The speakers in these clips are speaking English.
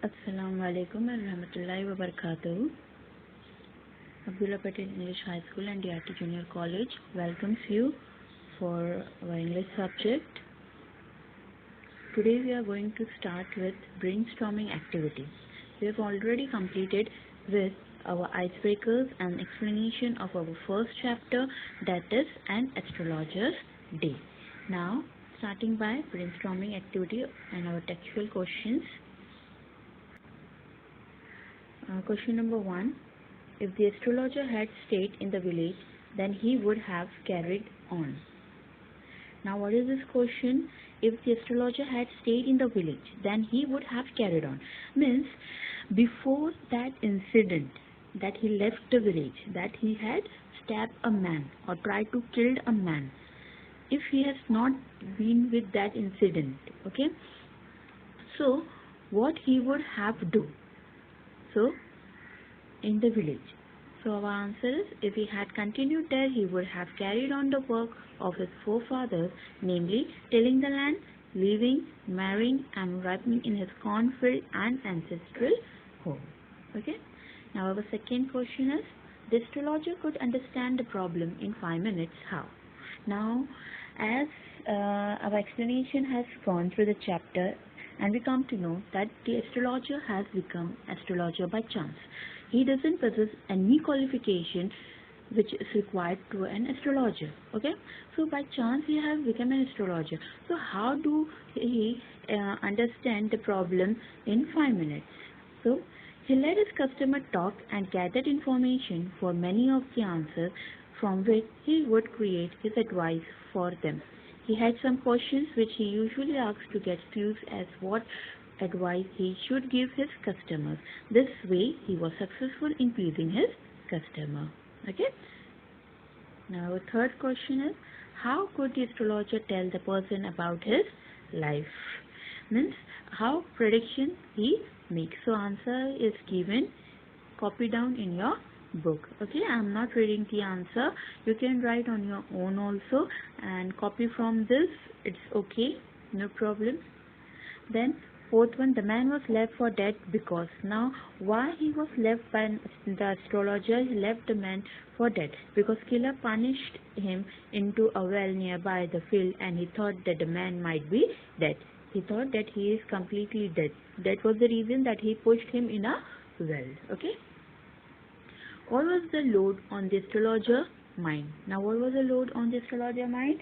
Assalamu alaikum wa rahmatullahi wa barakatuh. Abdullah Patel English High School and DRT Junior College welcomes you for our English subject. Today we are going to start with brainstorming activity. We have already completed with our icebreakers and explanation of our first chapter, that is An Astrologer's Day. Now starting by brainstorming activity and our textual questions. Question number 1. If the astrologer had stayed in the village, then he would have carried on. Now what is this question? If the astrologer had stayed in the village, then he would have carried on. Means before that incident that he left the village, that he had stabbed a man or tried to kill a man, if he has not been with that incident, okay, so what he would have do? So in the village. So our answer is, if he had continued there, he would have carried on the work of his forefathers, namely tilling the land, living, marrying and ripening in his cornfield and ancestral home. Okay. Now our second question is, the astrologer could understand the problem in 5 minutes. How? Now as our explanation has gone through the chapter, and we come to know that the astrologer has become astrologer by chance. He doesn't possess any qualification which is required to an astrologer. Okay, so by chance he has become an astrologer. So how do he understand the problem in 5 minutes? So he let his customer talk and gathered information for many of the answers, from which he would create his advice for them. He had some questions which he usually asks to get clues as what advice he should give his customers. This way he was successful in pleasing his customer. Okay. Now our third question is, how could the astrologer tell the person about his life? Means how prediction he makes. So answer is given, copy down in your book. Okay, I am not reading the answer. You can write on your own also and copy from this. It's okay, no problem. Then fourth one, the man was left for dead because. Now why he was left by the astrologer? He left the man for dead because killer punished him into a well nearby the field, and he thought that the man might be dead. He thought that he is completely dead. That was the reason that he pushed him in a well. Okay. What was the load on the astrologer mind? Now what was the load on the astrologer mind?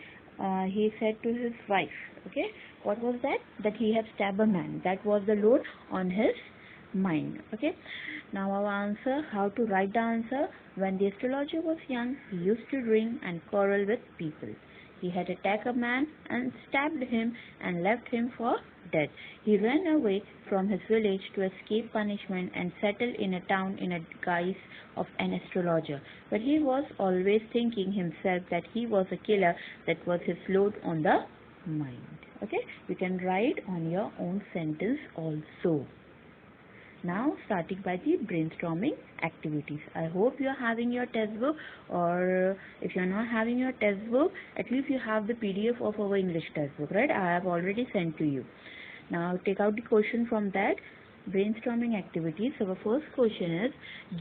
He said to his wife, okay, what was that? That he had stabbed a man. That was the load on his mind. Okay. Now our answer, how to write the answer. When the astrologer was young, he used to drink and quarrel with people. He had attacked a man and stabbed him and left him for dead. He ran away from his village to escape punishment and settled in a town in a guise of an astrologer. But he was always thinking himself that he was a killer. That was his load on the mind. Okay, you can write on your own sentence also. Now starting by the brainstorming activities. I hope you are having your test book, or if you are not having your test book, at least you have the PDF of our English test book, right? I have already sent to you. Now take out the question from that. Brainstorming activities. So our first question is,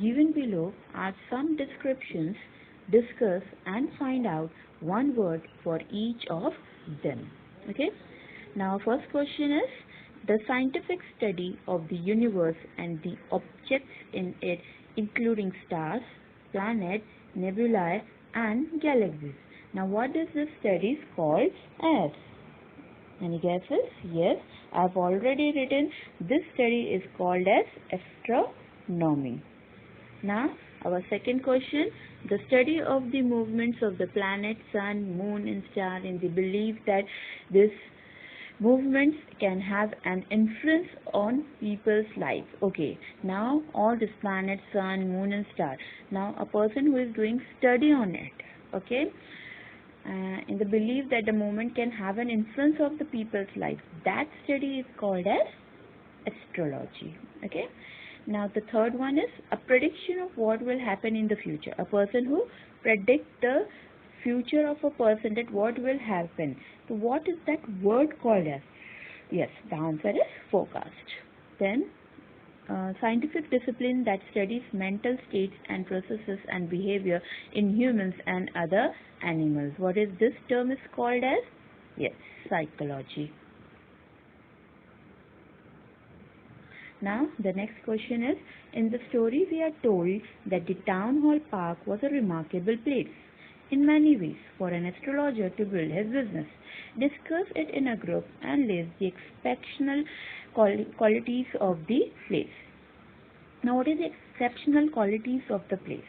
given below are some descriptions. Discuss and find out one word for each of them. Okay. Now first question is, the scientific study of the universe and the objects in it, including stars, planets, nebulae and galaxies. Now what is this study called as? Any guesses? Yes, I have already written. This study is called as astronomy. Now our second question, the study of the movements of the planet, sun, moon and star in the belief that this movements can have an influence on people's lives. Okay, now all this planet, sun, moon and star. Now a person who is doing study on it, okay, in the belief that the movement can have an influence of the people's life, that study is called as astrology. Okay. Now the third one is a prediction of what will happen in the future. A person who predicts the future of a person, that what will happen. So what is that word called as? Yes, the answer is forecast. Then scientific discipline that studies mental states and processes and behavior in humans and other animals. What is this term is called as? Yes, psychology. Now the next question is, in the story we are told that the town hall park was a remarkable place in many ways for an astrologer to build his business. Discuss it in a group and list the exceptional qualities of the place. Now what is the exceptional qualities of the place?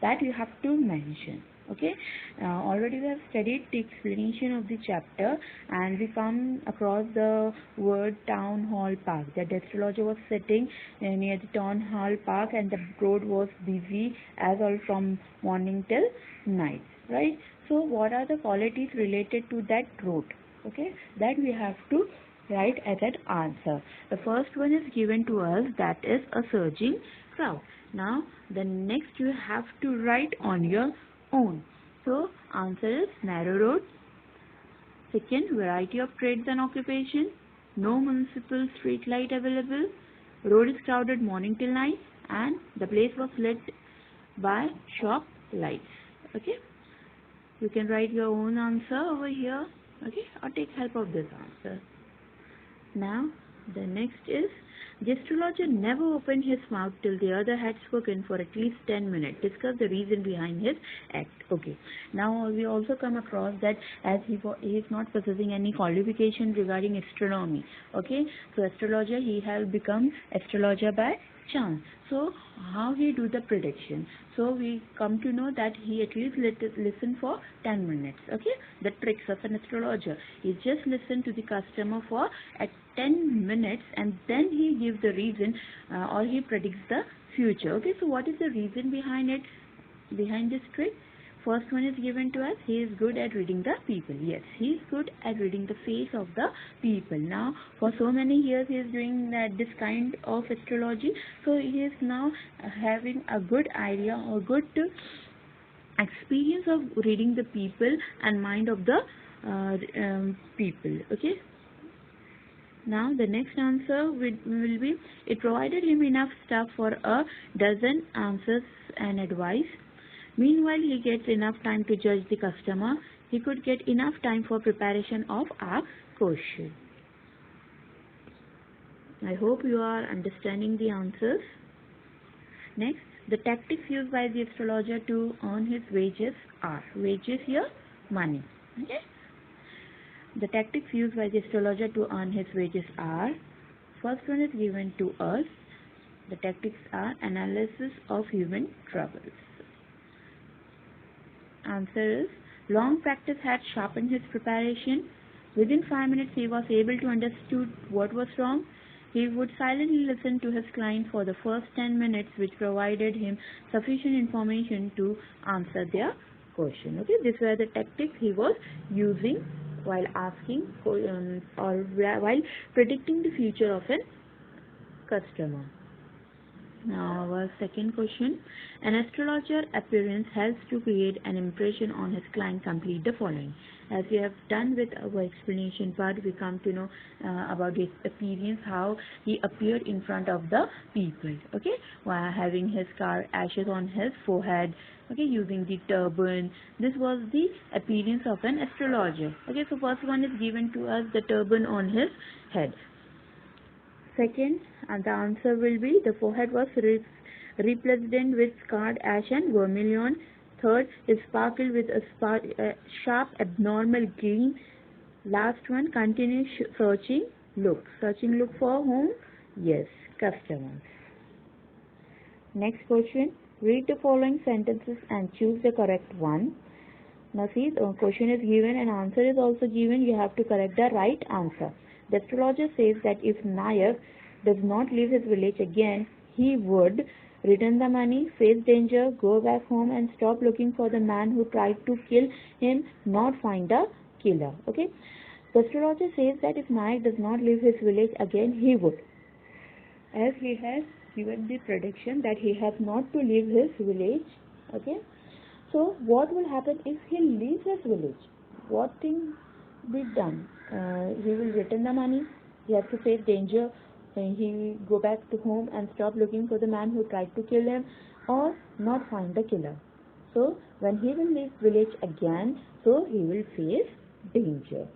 That you have to mention. Okay, already we have studied the explanation of the chapter and we come across the word town hall park, that the astrologer was sitting near the town hall park and the road was busy as all from morning till night, right? So what are the qualities related to that road? Okay, that we have to write as an answer. The first one is given to us, that is a surging crowd. Now the next you have to write on your own. So answer is narrow road. Second, variety of trades and occupation. No municipal street light available. Road is crowded morning till night, and the place was lit by shop lights. Okay, you can write your own answer over here. Okay, or take help of this answer. Now the next is, the astrologer never opened his mouth till the other had spoken for at least 10 minutes. Discuss the reason behind his act. Okay. Now we also come across that as he is not possessing any qualification regarding astronomy. Okay. So astrologer, he has become astrologer by chance. So how he do the prediction? So we come to know that he at least listen for 10 minutes. Okay, the tricks of an astrologer. He just listen to the customer for at 10 minutes and then he gives the reason or he predicts the future. Okay, so what is the reason behind it? Behind this trick? First one is given to us, he is good at reading the people. Yes, he is good at reading the face of the people. Now, for so many years he is doing this kind of astrology. So he is now having a good idea or good experience of reading the people and mind of the people. Okay. Now the next answer will be, it provided him enough stuff for a dozen answers and advice. Meanwhile, he gets enough time to judge the customer. He could get enough time for preparation of a question. I hope you are understanding the answers. Next, the tactics used by the astrologer to earn his wages are, wages here, money. Okay. The tactics used by the astrologer to earn his wages are, first one is given to us. The tactics are analysis of human troubles. Answer is, long practice had sharpened his preparation. Within 5 minutes he was able to understand what was wrong. He would silently listen to his client for the first 10 minutes, which provided him sufficient information to answer their question. Okay, these were the tactics he was using while asking or while predicting the future of a customer. Now our second question, an astrologer appearance helps to create an impression on his client. Complete the following. As we have done with our explanation part, we come to know about his appearance, how he appeared in front of the people. Okay, while having his scar ashes on his forehead. Okay, using the turban. This was the appearance of an astrologer. Okay, so first one is given to us, the turban on his head. Second, and the answer will be, the forehead was represented with scarred ash and vermilion. Third is sparkled with a sharp abnormal green. Last one, continuous searching look. Searching look for whom? Yes, customers. Next question, read the following sentences and choose the correct one. Now see, the question is given and answer is also given. You have to correct the right answer. The astrologer says that if Nayak does not leave his village again, he would return the money, face danger, go back home and stop looking for the man who tried to kill him, not find the killer. Okay. The astrologer says that if Nayak does not leave his village again, he would. As he has given the prediction that he has not to leave his village. Okay. So what will happen if he leaves his village? What thing be done? He will return the money. He has to face danger Can he go back to home and stop looking for the man who tried to kill him, or not find the killer? So when he will leave village again, so he will face danger.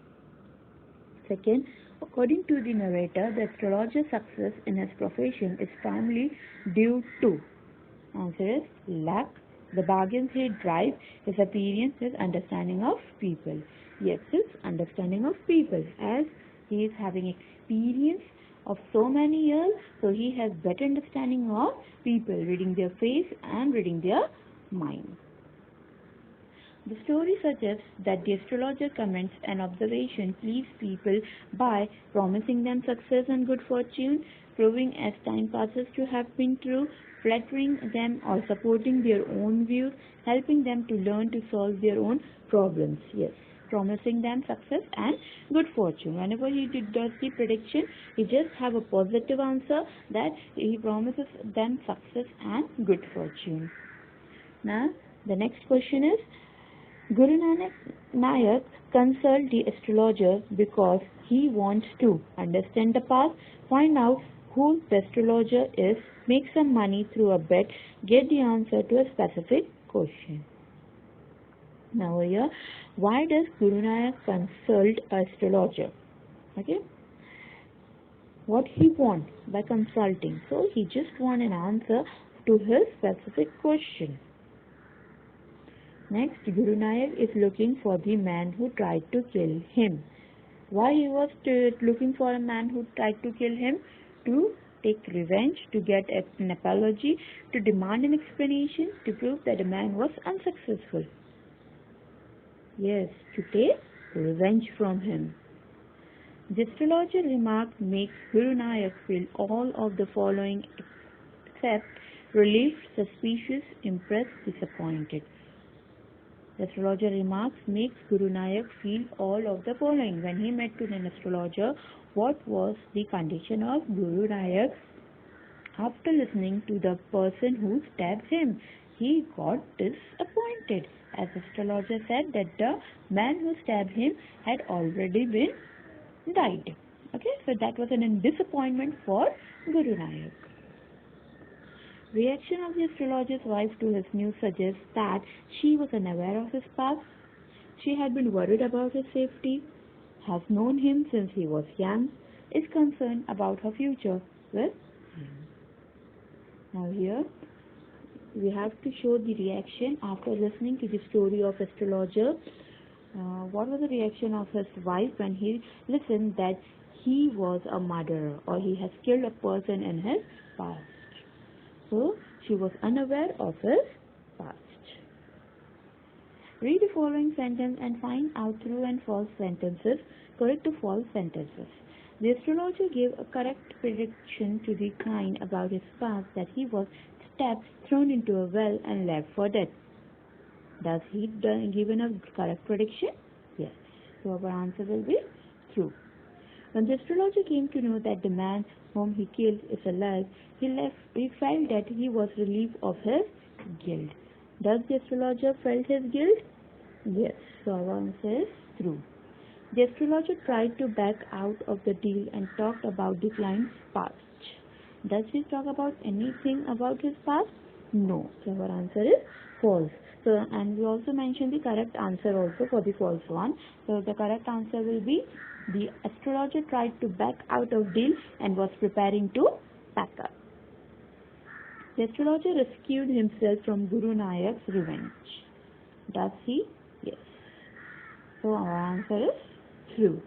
Second, according to the narrator, the astrologer's success in his profession is primarily due to, answer is luck, the bargains he drives, his appearance, his understanding of people. Yes, his understanding of people, as he is having experience of so many years, so he has better understanding of people, reading their face and reading their mind. The story suggests that the astrologer comments an observation please people by promising them success and good fortune, proving as time passes to have been true, flattering them or supporting their own views, helping them to learn to solve their own problems. Yes, promising them success and good fortune. Whenever he does the prediction, he just have a positive answer that he promises them success and good fortune. Now, the next question is, Guru Nanak consulted the astrologer because he wants to understand the past, find out who the astrologer is, make some money through a bet, get the answer to a specific question. Now here, why does Guru Nanak consult an astrologer? Okay, what he wants by consulting? So he just wants an answer to his specific question. Next, Guru Nanak is looking for the man who tried to kill him. Why he was looking for a man who tried to kill him? To take revenge, to get an apology, to demand an explanation, to prove that the man was unsuccessful. Yes, to take revenge from him. The astrologer remark makes Guru Nanak feel all of the following except relieved, suspicious, impressed, disappointed. The astrologer remarks makes Guru Nanak feel all of the following. When he met to an astrologer, what was the condition of Guru Nanak after listening to the person who stabbed him? He got disappointed, as astrologer said that the man who stabbed him had already been died. Okay, so that was a disappointment for Guru Nanak. Reaction of the astrologer's wife to his news suggests that she was unaware of his past. She had been worried about his safety, has known him since he was young, is concerned about her future with him. Now here, we have to show the reaction after listening to the story of astrologer. What was the reaction of his wife when he listened that he was a murderer or he has killed a person in his past? So, she was unaware of his past. Read the following sentence and find out true and false sentences, correct to false sentences. The astrologer gave a correct prediction to the client about his past, that he was stabbed, thrown into a well and left for dead. Does he given a correct prediction? Yes. So our answer will be true. When the astrologer came to know that the man whom he killed is alive, he felt that he was relieved of his guilt. Does the astrologer felt his guilt? Yes. So our answer is true. The astrologer tried to back out of the deal and talked about the client's past. Does he talk about anything about his past? No. So our answer is false. So, and we also mentioned the correct answer also for the false one. So the correct answer will be, the astrologer tried to back out of deal and was preparing to pack up. The astrologer rescued himself from Guru Nanak's revenge. Does he? Yes. So our answer is true.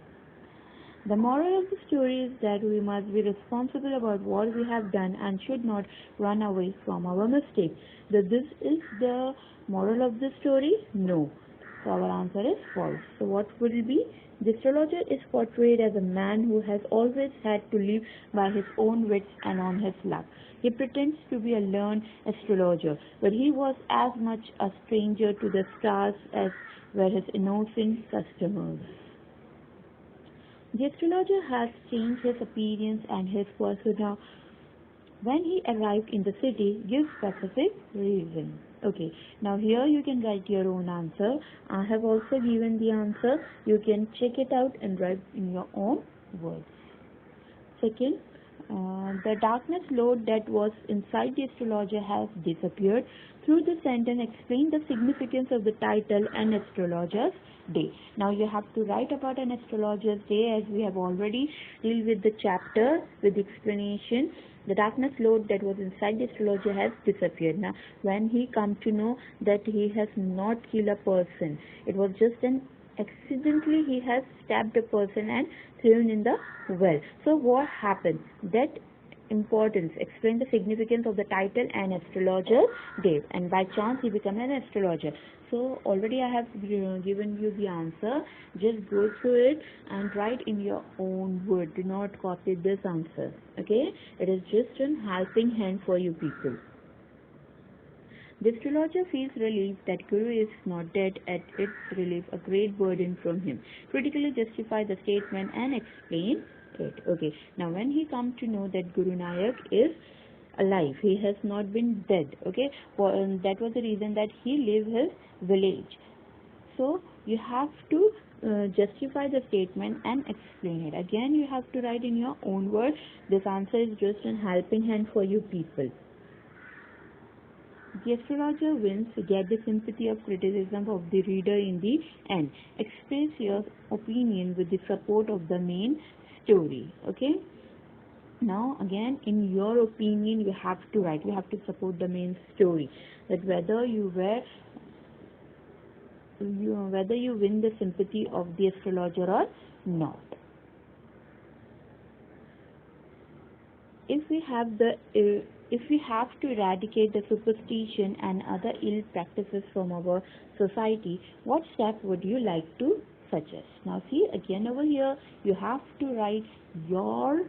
The moral of the story is that we must be responsible about what we have done and should not run away from our mistakes. That this is the moral of the story? No. So our answer is false. So what will be? The astrologer is portrayed as a man who has always had to live by his own wits and on his luck. He pretends to be a learned astrologer, but he was as much a stranger to the stars as were his innocent customers. The astrologer has changed his appearance and his persona. When he arrived in the city, give specific reason. Okay, now here you can write your own answer. I have also given the answer. You can check it out and write in your own words. Second, The darkness load that was inside the astrologer has disappeared. Through the sentence, explain the significance of the title and astrologer's day. Now you have to write about an astrologer's day, as we have already dealt with the chapter with the explanation. The darkness load that was inside the astrologer has disappeared. Now when he come to know that he has not killed a person, it was just an accidentally he has stabbed a person and thrown in the well. So what happened? That importance, explain the significance of the title and astrologer gave, and by chance he became an astrologer. So already I have given you the answer. Just go through it and write in your own word. Do not copy this answer. Okay, it is just a helping hand for you people. The astrologer feels relieved that Guru is not dead, and it relieves a great burden from him. Critically justify the statement and explain it. Okay, now when he comes to know that Guru Nayak is alive, he has not been dead. Okay, that was the reason that he left his village. So you have to justify the statement and explain it. Again, you have to write in your own words. This answer is just a helping hand for you people. The astrologer wins get the sympathy of criticism of the reader in the end. Express your opinion with the support of the main story. Okay. Now again, in your opinion, you have to write. You have to support the main story. That whether you win the sympathy of the astrologer or not. If we have to eradicate the superstition and other ill practices from our society, what step would you like to suggest? Now see, again over here, you have to write your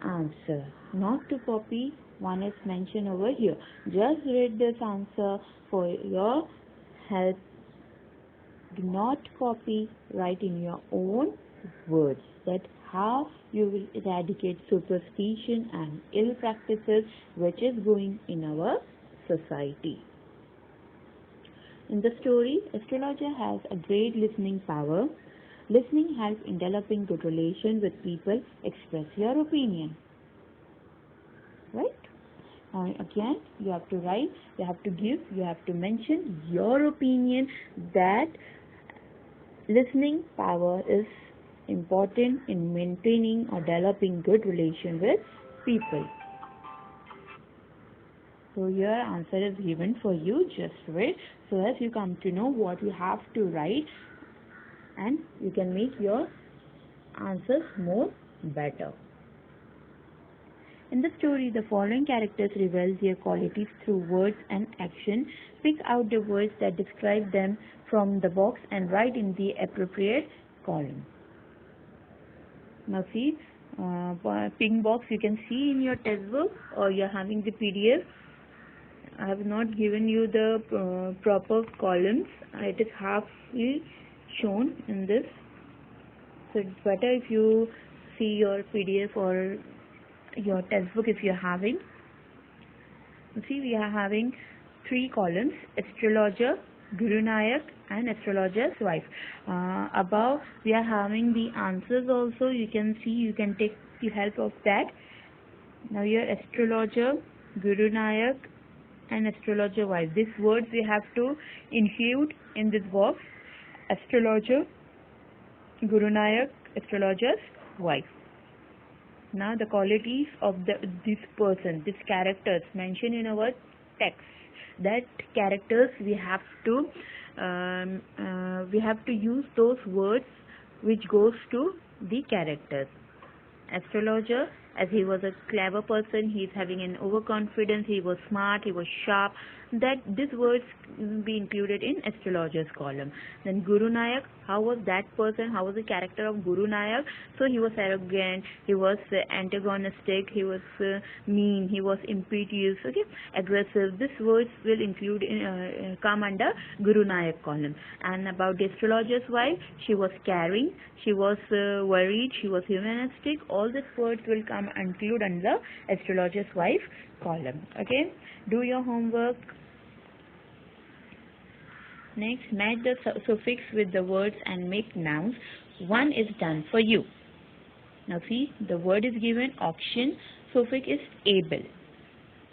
answer, not to copy one is mentioned over here. Just read this answer for your help. Do not copy, write in your own words that how you will eradicate superstition and ill practices which is going in our society. In the story, astrologer has a great listening power. Listening helps in developing good relation with people. Express your opinion. Right? Again, you have to write, you have to give, you have to mention your opinion that listening power is important in maintaining or developing good relation with people. So your answer is given for you, just wait, so as you come to know what you have to write and you can make your answers more better. In the story, the following characters reveal their qualities through words and action. Pick out the words that describe them from the box and write in the appropriate column. Now see, pink box you can see in your textbook or you are having the PDF. I have not given you the proper columns. It is halfly shown in this. So it's better if you see your PDF or your textbook if you are having. See, we are having 3 columns: astrologer, Guru Nayak and astrologer's wife. Above we are having the answers also. You can see, you can take the help of that. Now your astrologer, Guru Nayak and astrologer wife. These words we have to include in this box: astrologer, Guru Nayak, astrologer's wife. Now the qualities of this person, these characters mentioned in our text. That characters we have to use those words which goes to the characters. Astrologer, as he was a clever person, he is having an overconfidence, he was smart, he was sharp, that these words will be included in astrologer's column. Then Guru Nayak, how was that person, how was the character of Guru Nayak? So he was arrogant, he was antagonistic, he was mean, he was impetuous, okay, aggressive. These words will include come under Guru Nayak column. And about the astrologer's wife, she was caring, she was worried, she was humanistic. All these words will come include under astrologer's wife column. Okay, do your homework. Next, match the suffix with the words and make nouns. One is done for you. Now see, the word is given auction, suffix is able.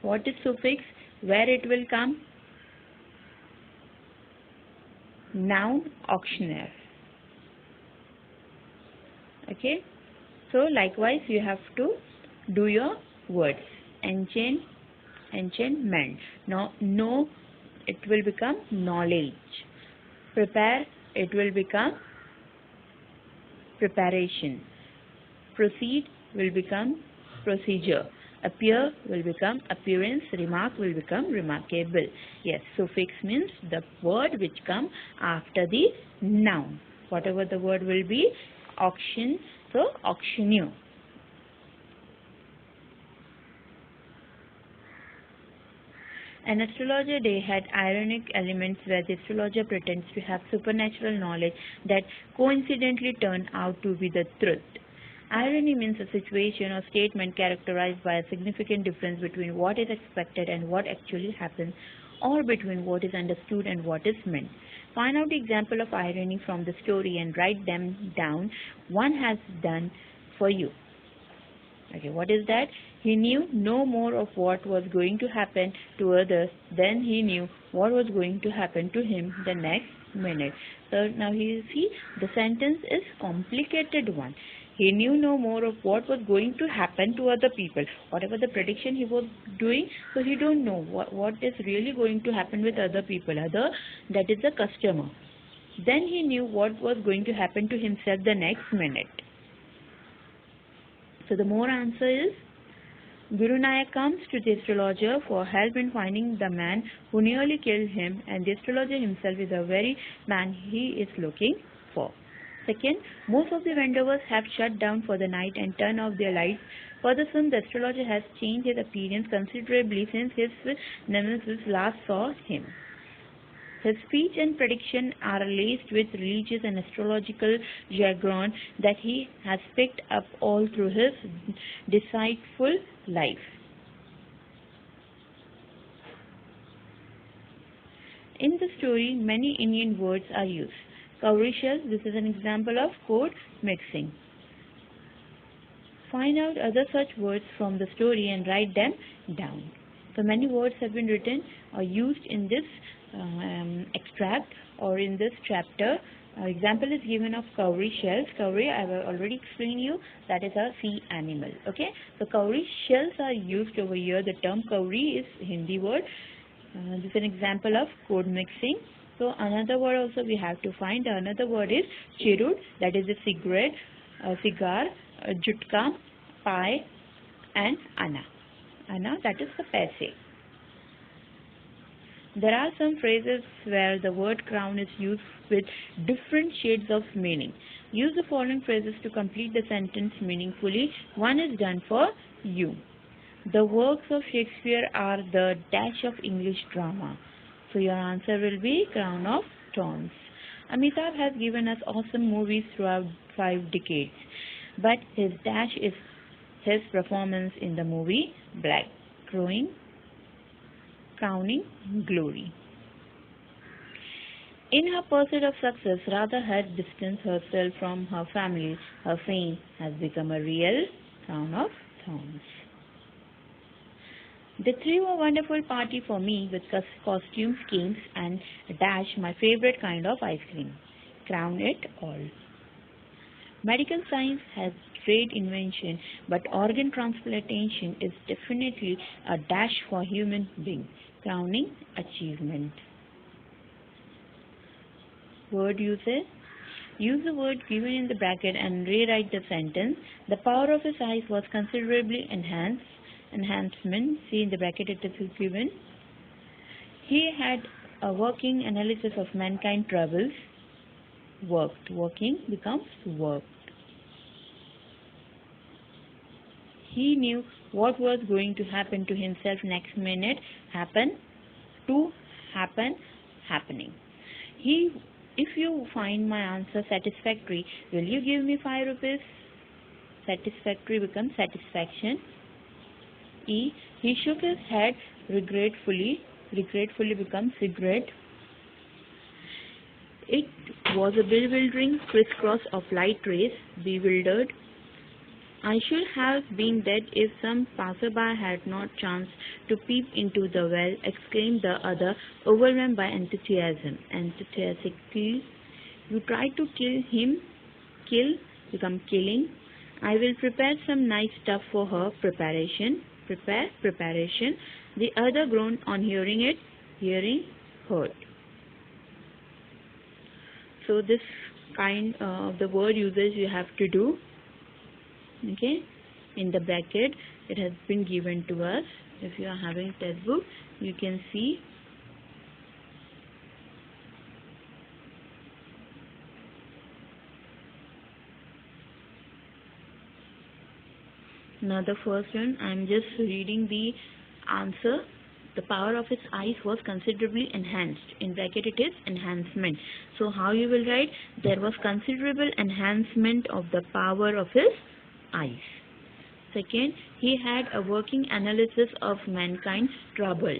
What is suffix? Where it will come? Noun, auctioneer. Okay, so likewise you have to do your words. Enchant, enchantment. Now know, it will become knowledge. Prepare, it will become preparation. Proceed will become procedure. Appear will become appearance. Remark will become remarkable. Yes, suffix means the word which comes after the noun. Whatever the word will be, auction, so auctioneer. An astrologer day had ironic elements where the astrologer pretends to have supernatural knowledge that coincidentally turn out to be the truth. Irony means a situation or statement characterized by a significant difference between what is expected and what actually happens, or between what is understood and what is meant. Find out the example of irony from the story and write them down. One has done for you. Okay, what is that? He knew no more of what was going to happen to others than he knew what was going to happen to him the next minute. So now you see, the sentence is complicated one. He knew no more of what was going to happen to other people. Whatever the prediction he was doing, so he don't know what is really going to happen with other people, that is the customer. Then he knew what was going to happen to himself the next minute. So the more answer is, Guru Nayak comes to the astrologer for help in finding the man who nearly killed him, and the astrologer himself is the very man he is looking for. Second, most of the vendors have shut down for the night and turned off their lights. For the sun, the astrologer has changed his appearance considerably since his nemesis last saw him. His speech and prediction are laced with religious and astrological jargon that he has picked up all through his deceitful life. In the story, many Indian words are used. Cowrie shells, this is an example of code mixing. Find out other such words from the story and write them down. So many words have been written or used in this extract or in this chapter. Example is given of cowrie shells. Cowrie, I have already explained you, that is a sea animal. Okay, so cowrie shells are used over here. The term cowrie is Hindi word. This is an example of code mixing. So another word also we have to find. Another word is chirud, that is a cigarette, cigar, jutka, pie, and anna. Anna, that is the paise. There are some phrases where the word crown is used with different shades of meaning. Use the following phrases to complete the sentence meaningfully. One is done for you. The works of Shakespeare are the dash of English drama. So your answer will be Crown of Thorns. Amitabh has given us awesome movies throughout 5 decades, but his dash is his performance in the movie Black, crowning glory. In her pursuit of success, Radha had distanced herself from her family. Her fame has become a real crown of thorns. They threw a wonderful party for me with costumes, games, and dash my favorite kind of ice cream. Crown it all. Medical science has great invention, but organ transplantation is definitely a dash for human being. Crowning achievement. Word usage. Use the word given in the bracket and rewrite the sentence. The power of his eyes was considerably enhanced. Enhancement, see in the bracket it is given. He had a working analysis of mankind troubles. Worked, working becomes worked. He knew what was going to happen to himself next minute. Happen, to happen, happening. If you find my answer satisfactory, will you give me 5 rupees? Satisfactory becomes satisfaction. E. He shook his head regretfully. Regretfully becomes regret. It was a bewildering crisscross of light rays. Bewildered. I should have been dead if some passerby had not chanced to peep into the well, exclaimed the other, overwhelmed by enthusiasm. Enthusiastically, you try to kill him, kill, become killing. I will prepare some nice stuff for her, preparation, prepare, preparation. The other groaned on hearing it, hearing, heard. So this kind of the word usage you have to do. Okay, in the bracket it has been given to us. If you are having textbook, you can see. Now the first one, I am just reading the answer. The power of his eyes was considerably enhanced. In bracket it is enhancement. So how you will write? There was considerable enhancement of the power of his eyes. Second, he had a working analysis of mankind's trouble.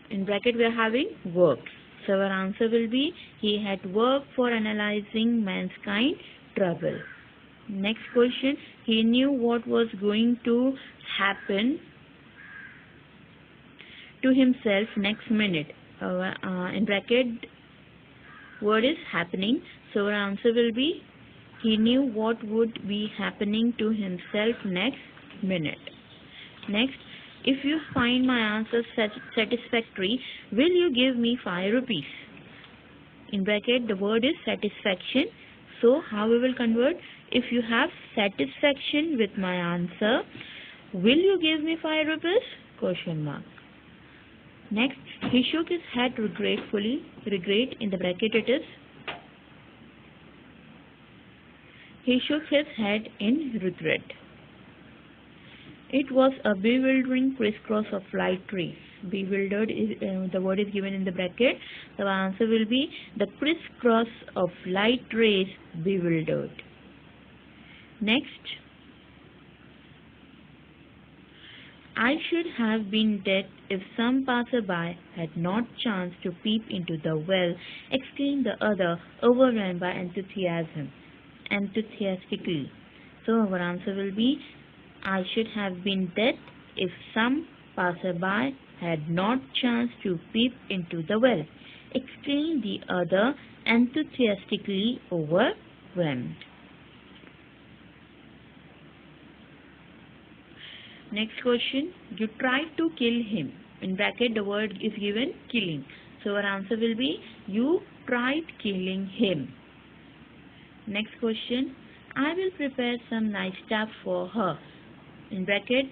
In bracket we are having work. So our answer will be he had worked for analyzing mankind's trouble. Next question, he knew what was going to happen to himself next minute. In bracket word is happening. So our answer will be he knew what would be happening to himself next minute. Next, if you find my answer satisfactory, will you give me 5 rupees? In bracket, the word is satisfaction. So, how we will convert? If you have satisfaction with my answer, will you give me 5 rupees? Question mark. Next, he shook his head regretfully. Regret, in the bracket it is. He shook his head in regret. It was a bewildering crisscross of light rays. Bewildered is the word is given in the bracket. The answer will be the crisscross of light rays bewildered. Next, I should have been dead if some passerby had not chanced to peep into the well, exclaimed the other, overwhelmed by enthusiasm. Enthusiastically. So our answer will be I should have been dead if some passerby had not chanced to peep into the well, exclaimed the other, enthusiastically overwhelmed. Next question, you tried to kill him. In bracket the word is given killing. So our answer will be you tried killing him. Next question, I will prepare some nice stuff for her. In bracket,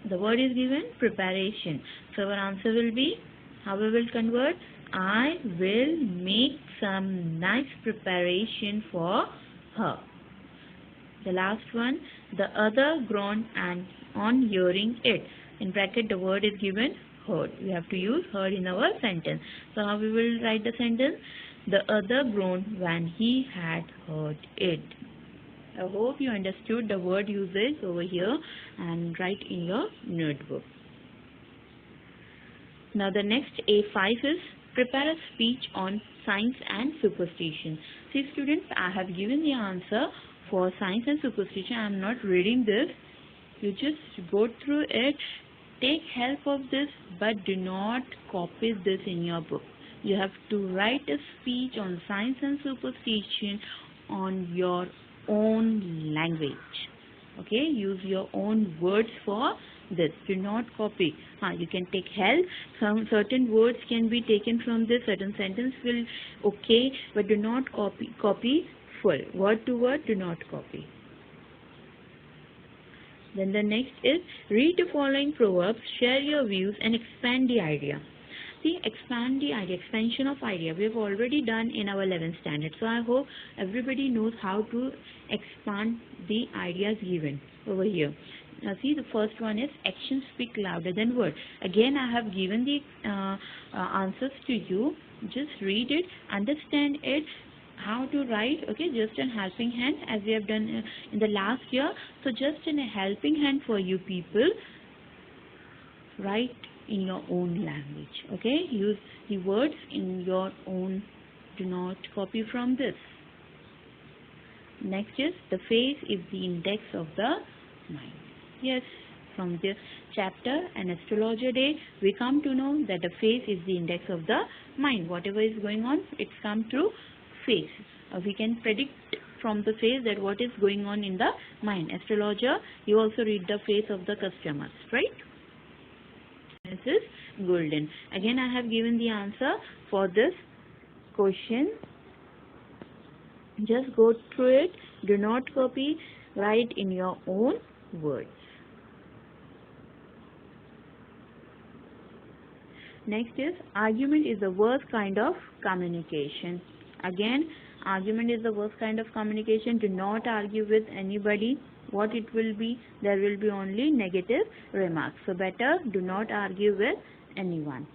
the word is given preparation. So our answer will be, how we will convert? I will make some nice preparation for her. The last one, the other groaned and on hearing it. In bracket, the word is given heard. We have to use heard in our sentence. So how we will write the sentence? The other groaned when he had heard it. I hope you understood the word usage over here and write in your notebook. Now the next A5 is prepare a speech on science and superstition. See students, I have given the answer for science and superstition. I am not reading this. You just go through it, take help of this, but do not copy this in your book. You have to write a speech on science and superstition on your own language. Okay, use your own words for this. Do not copy. You can take help. Some certain words can be taken from this. Certain sentence will okay, but do not copy. Copy full. Word to word. Do not copy. Then the next is read the following proverbs, share your views, and expand the idea. See, expand the idea, expansion of idea. We have already done in our 11th standard. So I hope everybody knows how to expand the ideas given over here. Now see, the first one is actions speak louder than words. Again, I have given the answers to you. Just read it, understand it, how to write. Okay, just a helping hand as we have done in the last year. So just in a helping hand for you people, write in your own language. Okay, use the words in your own. Do not copy from this. Next is the face is the index of the mind. Yes, from this chapter, An Astrologer Day, we come to know that the face is the index of the mind. Whatever is going on, it's come through face. We can predict from the face that what is going on in the mind. Astrologer, you also read the face of the customers, right? This is golden. Again, I have given the answer for this question. Just go through it. Do not copy. Write in your own words. Next is argument is the worst kind of communication. Again, argument is the worst kind of communication. Do not argue with anybody. What it will be? There will be only negative remarks. So better do not argue with anyone.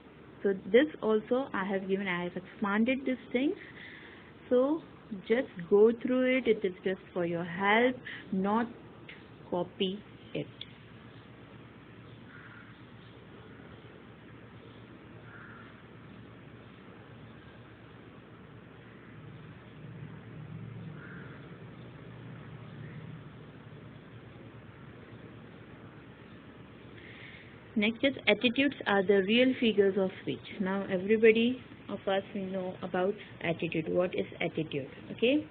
So this also I have expanded these things. So just go through it. It is just for your help, not copy it. Next is attitudes are the real figures of speech. Now everybody of us we know about attitude. What is attitude? Okay.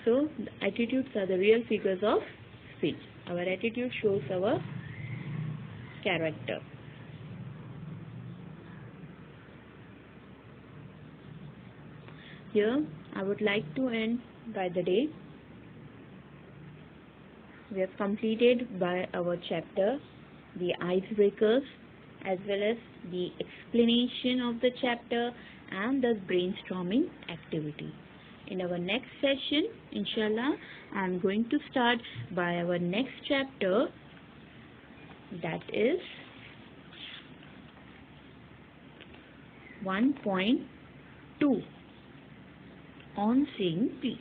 So the attitudes are the real figures of speech. Our attitude shows our character. Here I would like to end by the day. We have completed by our chapter the icebreakers as well as the explanation of the chapter and the brainstorming activity. In our next session, inshallah, I am going to start by our next chapter, that is 1.2 on saying peace.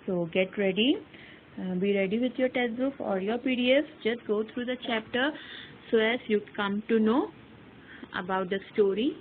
So get ready. Be ready with your textbook or your PDF. Just go through the chapter so as you come to know about the story